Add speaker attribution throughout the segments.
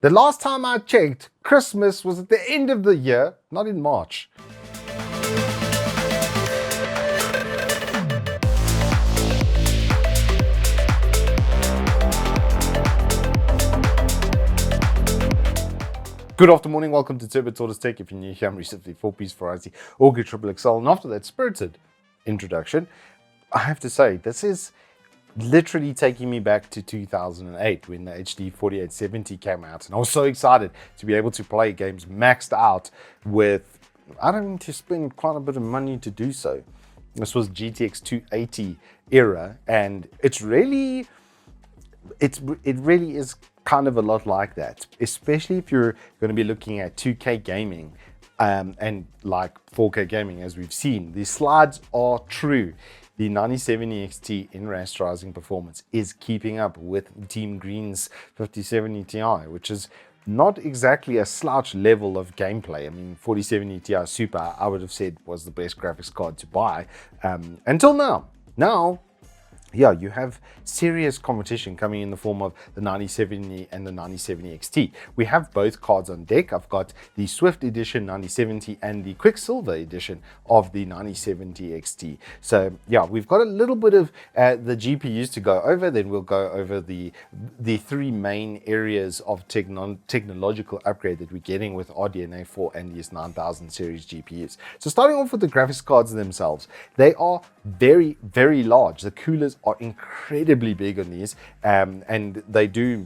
Speaker 1: The last time I checked, Christmas was at the end of the year, not in March. Good afternoon, welcome to Turbo Tortoise Tech. If you're new here, I'm recently 4-piece variety, or XFX. And after that spirited introduction, I have to say, this is literally taking me back to 2008 when the HD 4870 came out. And I was so excited to be able to play games maxed out with, I don't need to spend quite a bit of money to do so. This was GTX 280 era, and it really is kind of a lot like that, especially if you're going to be looking at 2K gaming and like 4K gaming. As we've seen, the slides are true. The 9070 XT in rasterizing performance is keeping up with Team Green's 5070 Ti, which is not exactly a slouch level of gameplay. I mean, 4070 Ti Super, I would have said, was the best graphics card to buy until now. Yeah, you have serious competition coming in the form of the 9070 and the 9070 XT. We have both cards on deck. I've got the Swift Edition 9070 and the Quicksilver Edition of the 9070 XT. So yeah, we've got a little bit of the GPUs to go over. Then we'll go over the three main areas of technological upgrade that we're getting with RDNA 4 and these 9000 series GPUs. So starting off with the graphics cards themselves, they are very, very large. The coolers are incredibly big on these, and they do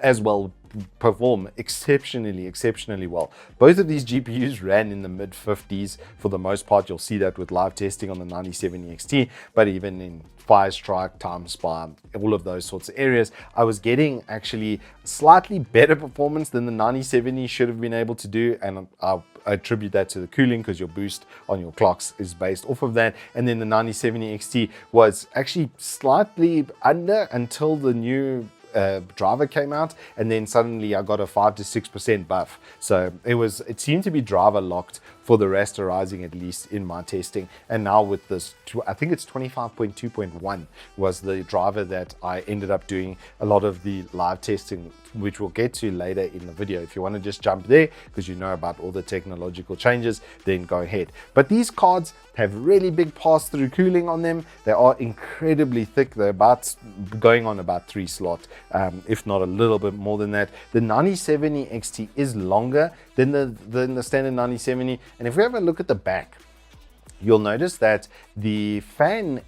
Speaker 1: as well perform exceptionally well. Both of these GPUs ran in the mid 50s for the most part. You'll see that with live testing on the 9070 XT, but even in Firestrike, Time Spy, all of those sorts of areas, I was getting actually slightly better performance than the 9070 should have been able to do, and I attribute that to the cooling, because your boost on your clocks is based off of that. And then the 9070 XT was actually slightly under until the new driver came out, and then suddenly I got a 5 to 6% buff. So it seemed to be driver locked for the rasterizing, at least in my testing. And now with this, I think it's 25.2.1 was the driver that I ended up doing a lot of the live testing, which we'll get to later in the video. If you want to just jump there because you know about all the technological changes, then go ahead. But these cards have really big pass-through cooling on them. They are incredibly thick. They're going on about 3 slots, if not a little bit more than that. The 9070 XT is longer than the standard 9070. And if we have a look at the back, you'll notice that the fan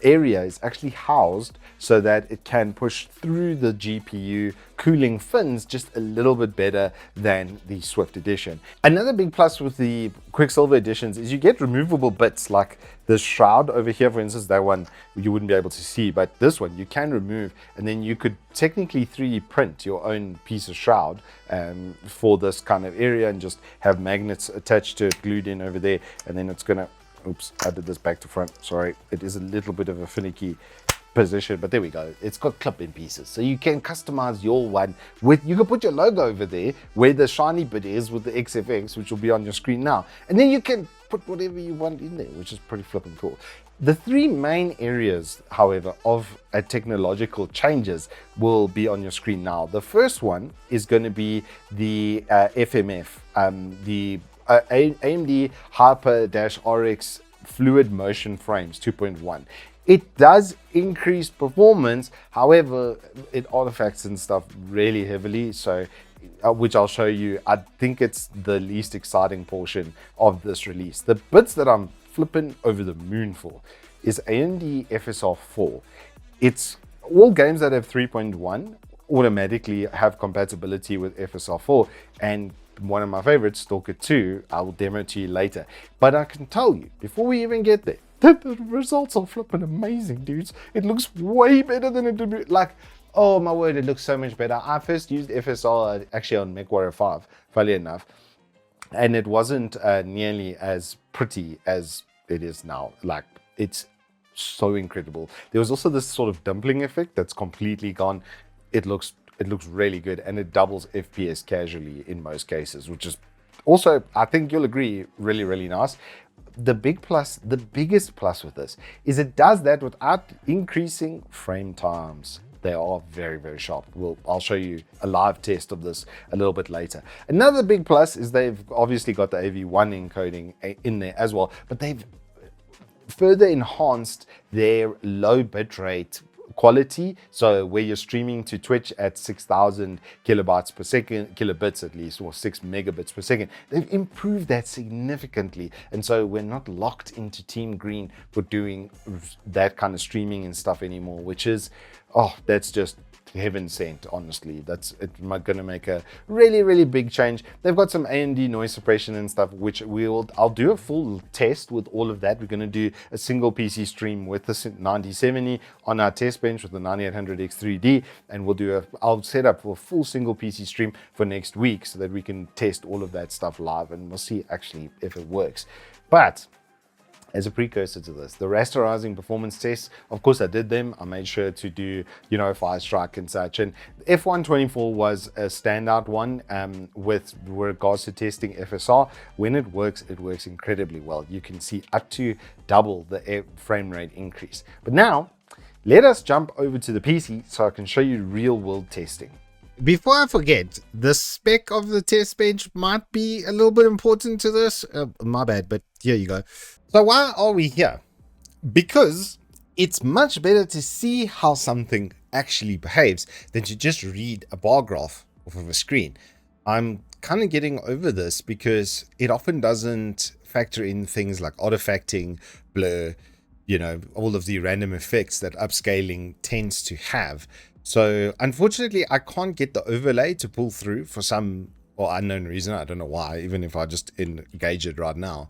Speaker 1: area is actually housed so that it can push through the GPU cooling fins just a little bit better than the Swift Edition. Another big plus with the Quicksilver Editions is you get removable bits, like the shroud over here, for instance. That one you wouldn't be able to see, but this one you can remove, and then you could technically 3D print your own piece of shroud for this kind of area and just have magnets attached to it, glued in over there, and then it's gonna, oops, I did this back to front, sorry. It is a little bit of a finicky position, but there we go. It's got clip-in pieces, so you can customize your one with, you can put your logo over there where the shiny bit is with the XFX, which will be on your screen now, and then you can put whatever you want in there, which is pretty flippin' cool. The three main areas, however, of technological changes will be on your screen now. The first one is going to be the FMF, the AMD Hyper-RX Fluid Motion Frames 2.1. It does increase performance, however, it artifacts and stuff really heavily, so which I'll show you. I think it's the least exciting portion of this release. The bits that I'm flipping over the moon for is AMD FSR4. It's all games that have 3.1 automatically have compatibility with FSR4, and one of my favorites, Stalker 2, I will demo to you later. But I can tell you, before we even get there, that the results are flipping amazing, dudes. It looks way better than it did. Like, oh my word, it looks so much better. I first used FSR actually on MechWarrior 5, funny enough, and it wasn't nearly as pretty as it is now. Like, it's so incredible. There was also this sort of dumpling effect that's completely gone. It looks really good, and it doubles FPS casually in most cases, which is also, I think you'll agree, really, really nice. The biggest plus with this is it does that without increasing frame times. they are very, very sharp. I'll show you a live test of this a little bit later. Another big plus is they've obviously got the AV1 encoding in there as well, but they've further enhanced their low bitrate quality. So where you're streaming to Twitch at 6,000 kilobytes per second, kilobits at least, or 6 megabits per second, they've improved that significantly. And so we're not locked into Team Green for doing that kind of streaming and stuff anymore, which is, oh, that's just heaven sent. Honestly, it's going to make a really, really big change. They've got some AMD noise suppression and stuff, which I'll do a full test with all of that. We're going to do a single PC stream with the 9070 on our test bench with the 9800X3D, and I'll set up for a full single PC stream for next week so that we can test all of that stuff live, and we'll see actually if it works. But as a precursor to this, the rasterizing performance tests, of course I did them. I made sure to do, fire strike and such. And F124 was a standout one with regards to testing FSR. When it works incredibly well. You can see up to double the frame rate increase. But now, let us jump over to the PC so I can show you real world testing. Before I forget, the spec of the test bench might be a little bit important to this. My bad, but here you go. So why are we here? Because it's much better to see how something actually behaves than to just read a bar graph off of a screen. I'm kind of getting over this because it often doesn't factor in things like artifacting, blur, all of the random effects that upscaling tends to have. So unfortunately, I can't get the overlay to pull through for some unknown reason. I don't know why, even if I just engage it right now.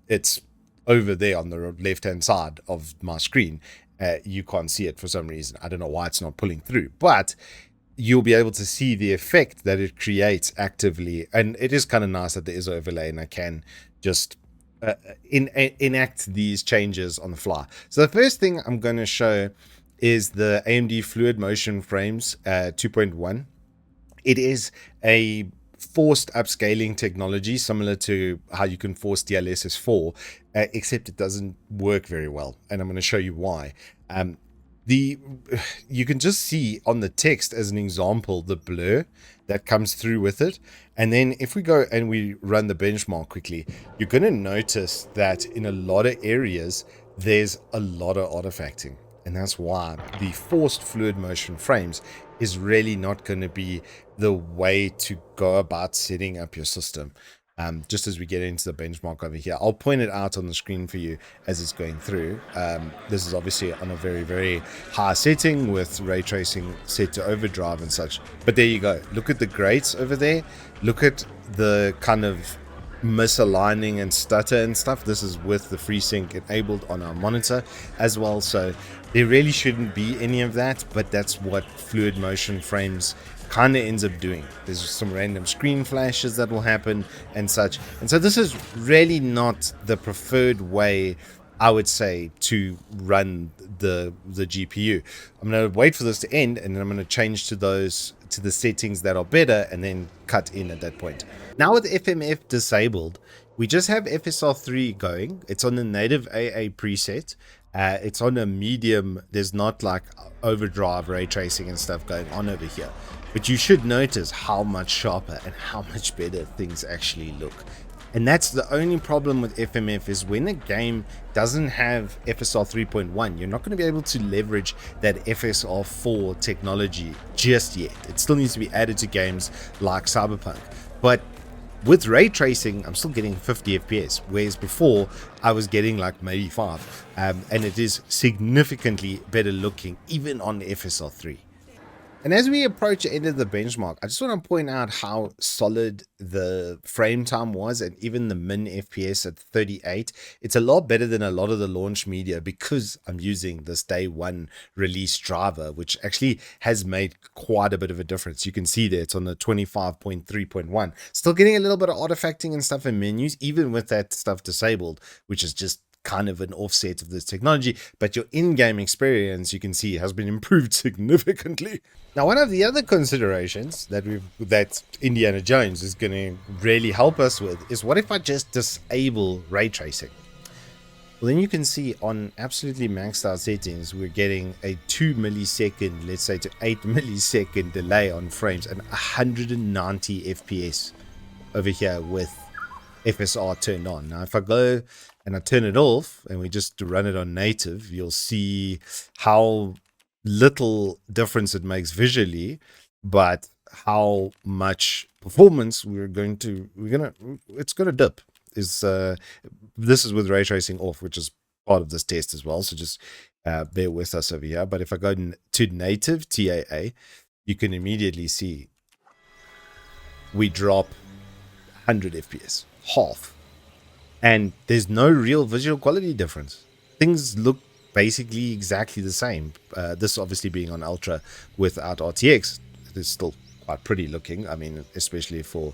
Speaker 1: It's over there on the left-hand side of my screen. You can't see it for some reason. I don't know why it's not pulling through, but you'll be able to see the effect that it creates actively. And it is kind of nice that there is overlay and I can just enact these changes on the fly. So the first thing I'm going to show is the AMD Fluid Motion Frames 2.1. It is a forced upscaling technology similar to how you can force DLSS 4, except it doesn't work very well, and I'm going to show you why. You can just see on the text as an example the blur that comes through with it, and then if we go and we run the benchmark quickly, you're going to notice that in a lot of areas there's a lot of artifacting. And that's why the forced fluid motion frames is really not going to be the way to go about setting up your system. Just as we get into the benchmark over here, I'll point it out on the screen for you as it's going through. This is obviously on a very, very high setting with ray tracing set to overdrive and such. But there you go. Look at the grates over there. Look at the kind of misaligning and stutter and stuff. This is with the FreeSync enabled on our monitor as well, so there really shouldn't be any of that, but that's what fluid motion frames kind of ends up doing. There's some random screen flashes that will happen and such, and so this is really not the preferred way, I would say, to run the GPU. I'm going to wait for this to end, and then I'm going to change to the settings that are better and then cut in at that point. Now with FMF disabled, we just have FSR3 going. It's on the native AA preset. It's on a medium. There's not like overdrive ray tracing and stuff going on over here, but you should notice how much sharper and how much better things actually look. And that's the only problem with FMF, is when a game doesn't have FSR 3.1, you're not going to be able to leverage that FSR 4 technology just yet. It still needs to be added to games like Cyberpunk. But with ray tracing, I'm still getting 50 FPS, whereas before I was getting like maybe 5. And it is significantly better looking even on FSR 3. And as we approach the end of the benchmark, I just want to point out how solid the frame time was, and even the min FPS at 38. It's a lot better than a lot of the launch media because I'm using this day one release driver, which actually has made quite a bit of a difference. You can see there it's on the 25.3.1. Still getting a little bit of artifacting and stuff in menus, even with that stuff disabled, which is just kind of an offset of this technology, but your in-game experience, you can see, has been improved significantly. Now, one of the other considerations that Indiana Jones is going to really help us with is, what if I just disable ray tracing? Well, then you can see on absolutely maxed out settings, we're getting a 2 millisecond, let's say to 8 millisecond delay on frames and 190 FPS over here with FSR turned on. Now, if I go and I turn it off and we just run it on native, you'll see how little difference it makes visually, but how much performance it's gonna dip. This is with ray tracing off, which is part of this test as well, so just bear with us over here. But if I go to native TAA, you can immediately see we drop 100 FPS, half, and there's no real visual quality difference. Things look basically exactly the same. This obviously being on ultra without RTX, it is still quite pretty looking. I mean, especially for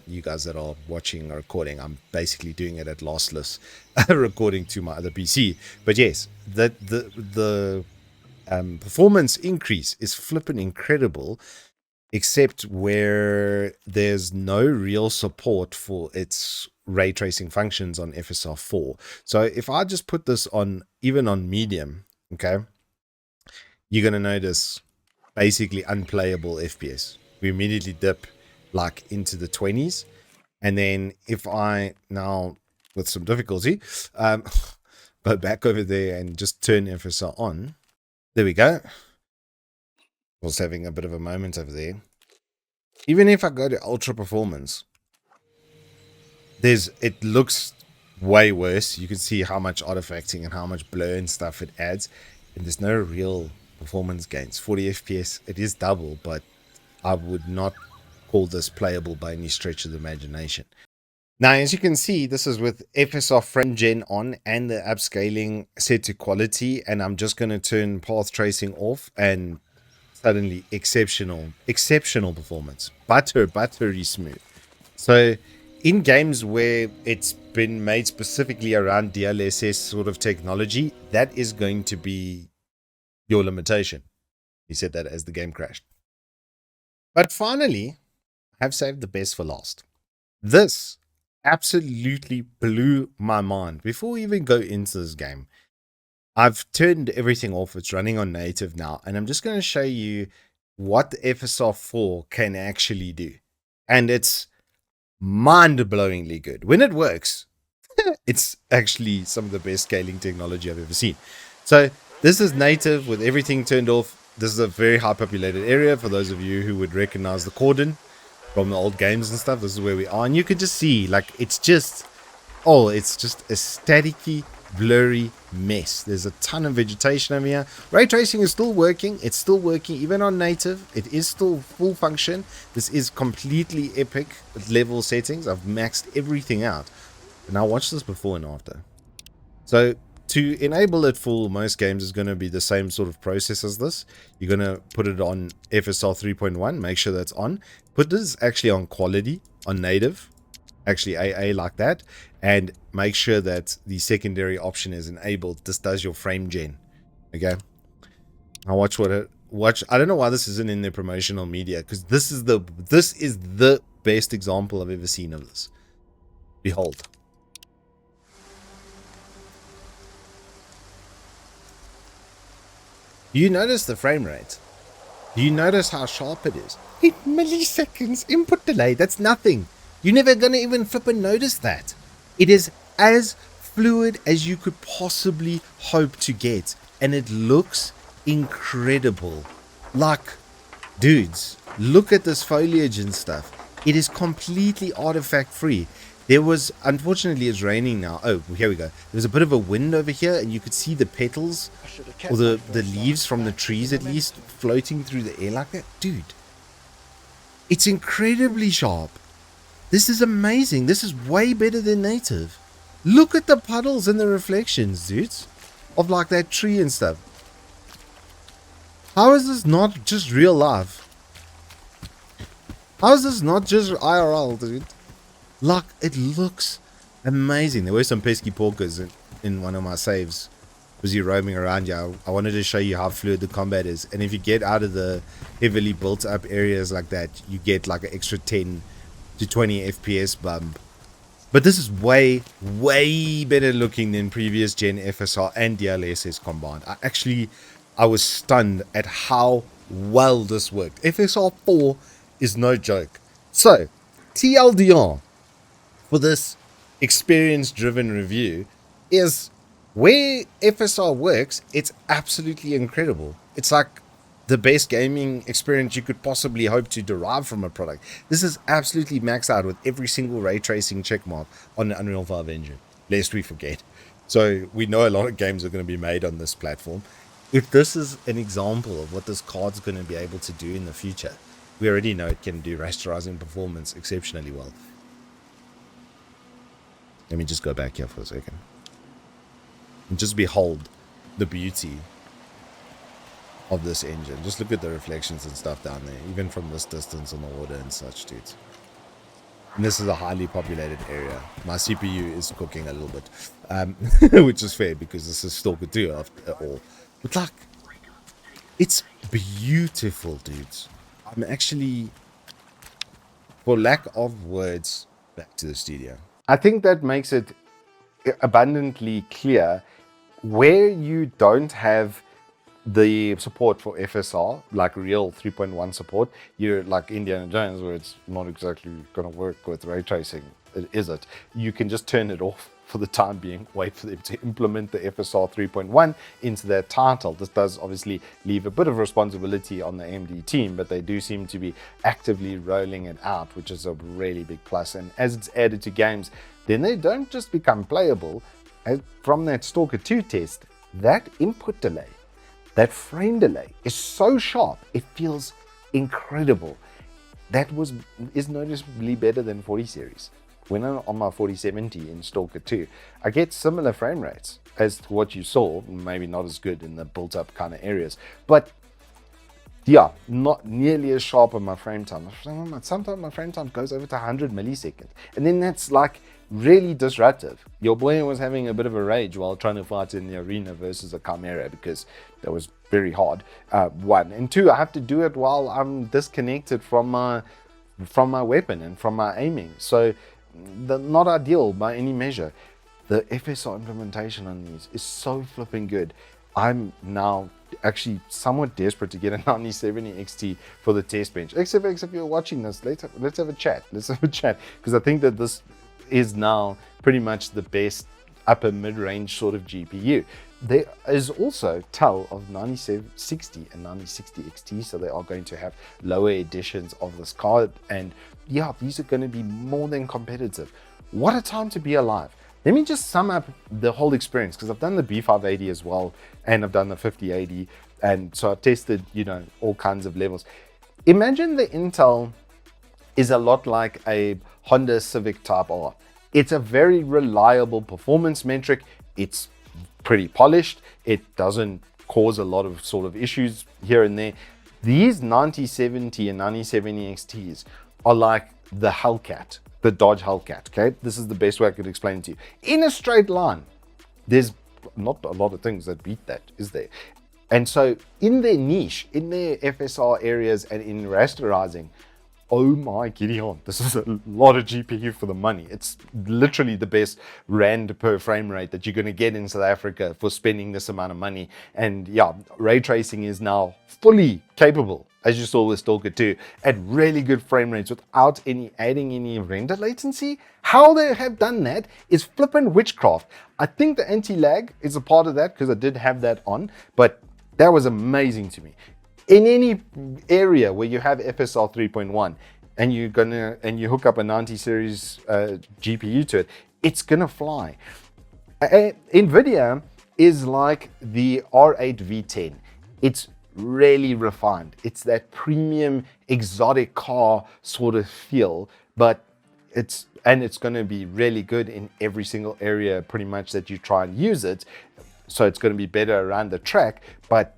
Speaker 1: you guys that are watching or recording, I'm basically doing it at lossless recording to my other PC. But yes, the performance increase is flipping incredible, except where there's no real support for its ray tracing functions on FSR 4. So if I just put this on, even on medium, okay, you're going to notice basically unplayable FPS. We immediately dip like into the 20s. And then if I now, with some difficulty, go back over there and just turn FSR on, there we go. Was having a bit of a moment over there. Even if I go to ultra performance, it looks way worse. You can see how much artifacting and how much blur and stuff it adds, and there's no real performance gains. 40 FPS, it is double, but I would not call this playable by any stretch of the imagination. Now, as you can see, this is with FSR frame gen on and the upscaling set to quality, and I'm just going to turn path tracing off, and suddenly exceptional performance. Buttery smooth. So in games where it's been made specifically around DLSS sort of technology, that is going to be your limitation. He said that as the game crashed. But finally, I've saved the best for last. This absolutely blew my mind. Before we even go into this game, I've turned everything off. It's running on native now, and I'm just going to show you what the FSR 4 can actually do. And it's mind-blowingly good. When it works, it's actually some of the best scaling technology I've ever seen. So this is native with everything turned off. This is a very high populated area. For those of you who would recognize the cordon from the old games and stuff, this is where we are. And you can just see, like, it's just a staticky, blurry mess. There's a ton of vegetation over here. Ray tracing is still working. It's still working even on native. It is still full function. This is completely epic level settings. I've maxed everything out. And now watch this before and after. So to enable it for most games is going to be the same sort of process as this. You're going to put it on FSR 3.1. Make sure that's on. Put this actually on quality, on native. Actually AA like that, and make sure that the secondary option is enabled. This does your frame gen. Okay, now watch I don't know why this isn't in their promotional media, because this is the best example I've ever seen of this. Behold. Do you notice the frame rate? Do you notice how sharp it is? 8 milliseconds input delay. That's nothing. You're never going to even flip and notice that. It is as fluid as you could possibly hope to get. And it looks incredible. Like, dudes, look at this foliage and stuff. It is completely artifact free. There was, unfortunately it's raining now. Oh, here we go. There's a bit of a wind over here, and you could see the petals, or the leaves from the trees at least, floating through the air like that. Dude, it's incredibly sharp. This is amazing. This is way better than native. Look at the puddles and the reflections, dudes, of like that tree and stuff. How is this not just real life? How is this not just IRL, dude? Like, it looks amazing. There were some pesky porkers in one of my saves. Was you roaming around here? I wanted to show you how fluid the combat is. And if you get out of the heavily built up areas like that, you get like an extra 10 to 20 FPS bump But this is way, way better looking than previous gen FSR and DLSS combined. I was stunned at how well this worked. FSR 4 is no joke. So, TLDR for this experience-driven review is where FSR works, it's absolutely incredible. It's like the best gaming experience you could possibly hope to derive from a product. This is absolutely maxed out with every single ray tracing checkmark on the Unreal 5 engine, lest we forget. So we know a lot of games are going to be made on this platform. If this is an example of what this card's going to be able to do in the future, we already know it can do rasterizing performance exceptionally well. Let me just go back here for a second and just behold the beauty of this engine. Just look at the reflections and stuff down there, even from this distance on the water and such, dudes. And this is a highly populated area. My CPU is cooking a little bit, which is fair because this is Stalker 2 after all. But like, it's beautiful, dudes. I'm actually, for lack of words, back to the studio. I think that makes it abundantly clear where you don't have the support for FSR, like real 3.1 support. You're like Indiana Jones, where it's not exactly going to work with ray tracing, is it? You can just turn it off for the time being, wait for them to implement the FSR 3.1 into their title. This does obviously leave a bit of responsibility on the AMD team, but they do seem to be actively rolling it out, which is a really big plus. And as it's added to games, then they don't just become playable. From that Stalker 2 test, that input delay, that frame delay is so sharp, it feels incredible. That is noticeably better than 40 series. When I'm on my 4070 in Stalker 2, I get similar frame rates as to what you saw, maybe not as good in the built-up kind of areas, but yeah, not nearly as sharp on my frame time. Sometimes my frame time goes over to 100 milliseconds, and then that's like really disruptive. Your boy was having a bit of a rage while trying to fight in the arena versus a Chimera because that was very hard, one. And two, I have to do it while I'm disconnected from my weapon and from my aiming. So not ideal by any measure. The FSR implementation on these is so flipping good. I'm now actually somewhat desperate to get a 9070 XT for the test bench. XFX, if you're watching this, let's have a chat. Let's have a chat, because I think that this is now pretty much the best upper mid-range sort of GPU. There is also TEL of 9060 and 9060 XT, so they are going to have lower editions of this card, and yeah, these are going to be more than competitive. What a time to be alive. Let me just sum up the whole experience, because I've done the B580 as well, and I've done the 5080, and so I've tested, you know, all kinds of levels. Imagine the Intel is a lot like a Honda Civic Type R. It's a very reliable performance metric. It's pretty polished. It doesn't cause a lot of sort of issues here and there. These 9070 and 9070 XTs are like the Hellcat, the Dodge Hellcat, okay? This is the best way I could explain it to you. In a straight line, there's not a lot of things that beat that, is there? And so in their niche, in their FSR areas and in rasterizing, oh my Gideon, this is a lot of GPU for the money. It's literally the best rand per frame rate that you're going to get in South Africa for spending this amount of money. And yeah, ray tracing is now fully capable, as you saw with Stalker 2, at really good frame rates without adding any render latency. How they have done that is flippin' witchcraft. I think the anti-lag is a part of that, because I did have that on, but that was amazing to me. In any area where you have FSR 3.1 and you hook up a 90 series GPU to it, it's gonna fly. NVIDIA is like the R8 V10. It's really refined. It's that premium exotic car sort of feel, but it's going to be really good in every single area pretty much that you try and use it. So it's going to be better around the track, but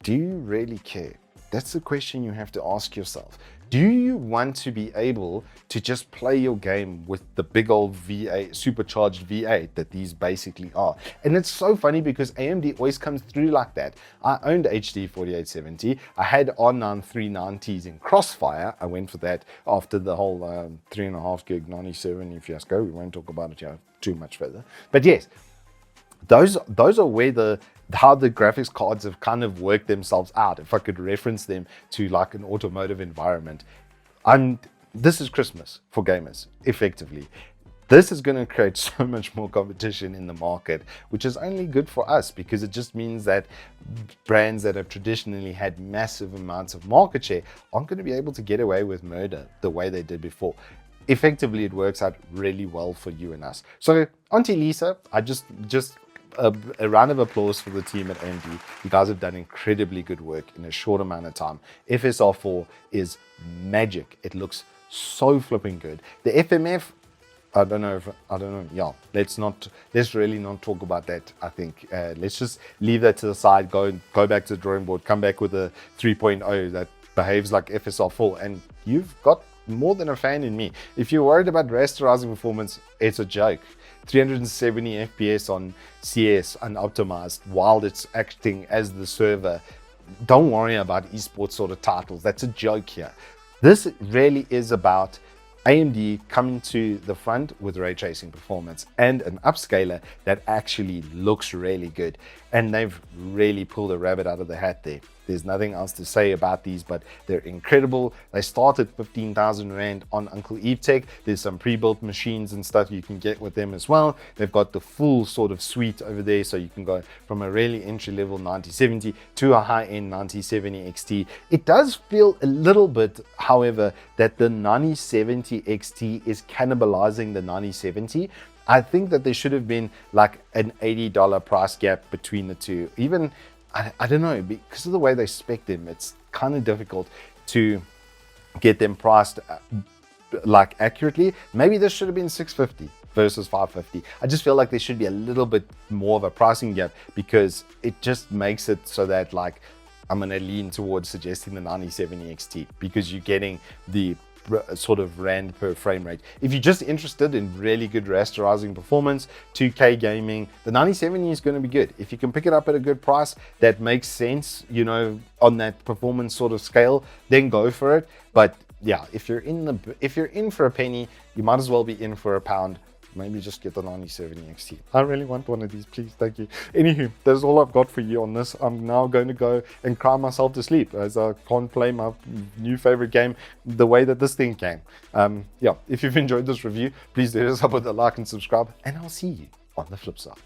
Speaker 1: do you really care? That's the question you have to ask yourself. Do you want to be able to just play your game with the big old V8, supercharged V8 that these basically are? And it's so funny because AMD always comes through like that. I owned HD 4870. I had R9 390s in Crossfire. I went for that after the whole 3.5 gig 9070 fiasco. We won't talk about it here too much further. But yes, those are where how the graphics cards have kind of worked themselves out. If I could reference them to like an automotive environment, this is Christmas for gamers, effectively. This is going to create so much more competition in the market, which is only good for us because it just means that brands that have traditionally had massive amounts of market share aren't going to be able to get away with murder the way they did before. Effectively, it works out really well for you and us. So, Auntie Lisa, I just a round of applause for the team at AMD. You guys have done incredibly good work in a short amount of time. FSR4 is magic. It looks so flipping good. The FMF, I don't know. Yeah, let's really not talk about that. I think let's just leave that to the side. Go back to the drawing board. Come back with a 3.0 that behaves like FSR4, and you've got more than a fan in me. If you're worried about rasterizing performance, it's a joke. 370 FPS on CS unoptimized while it's acting as the server. Don't worry about esports sort of titles. That's a joke here. This really is about AMD coming to the front with ray tracing performance and an upscaler that actually looks really good. And they've really pulled a rabbit out of the hat there. There's nothing else to say about these, but they're incredible. They start at 15,000 Rand on Uncle Evetech. There's some pre-built machines and stuff you can get with them as well. They've got the full sort of suite over there, so you can go from a really entry-level 9070 to a high-end 9070 XT. It does feel a little bit, however, that the 9070 XT is cannibalizing the 9070. I think that there should have been like an $80 price gap between the two. Even, I don't know, because of the way they spec them, it's kind of difficult to get them priced like accurately. Maybe this should have been 650 versus 550. I just feel like there should be a little bit more of a pricing gap because it just makes it so that like I'm going to lean towards suggesting the 9070 XT because you're getting the sort of Rand per frame rate. If you're just interested in really good rasterizing performance, 2K gaming, the 9070 is going to be good. If you can pick it up at a good price that makes sense, you know, on that performance sort of scale, then go for it. But yeah, if you're in for a penny, you might as well be in for a pound. Maybe just get the 9070 XT. I really want one of these, please. Thank you. Anywho, that's all I've got for you on this. I'm now going to go and cry myself to sleep as I can't play my new favorite game the way that this thing came. Yeah, if you've enjoyed this review, please hit us up with a like and subscribe, and I'll see you on the flip side.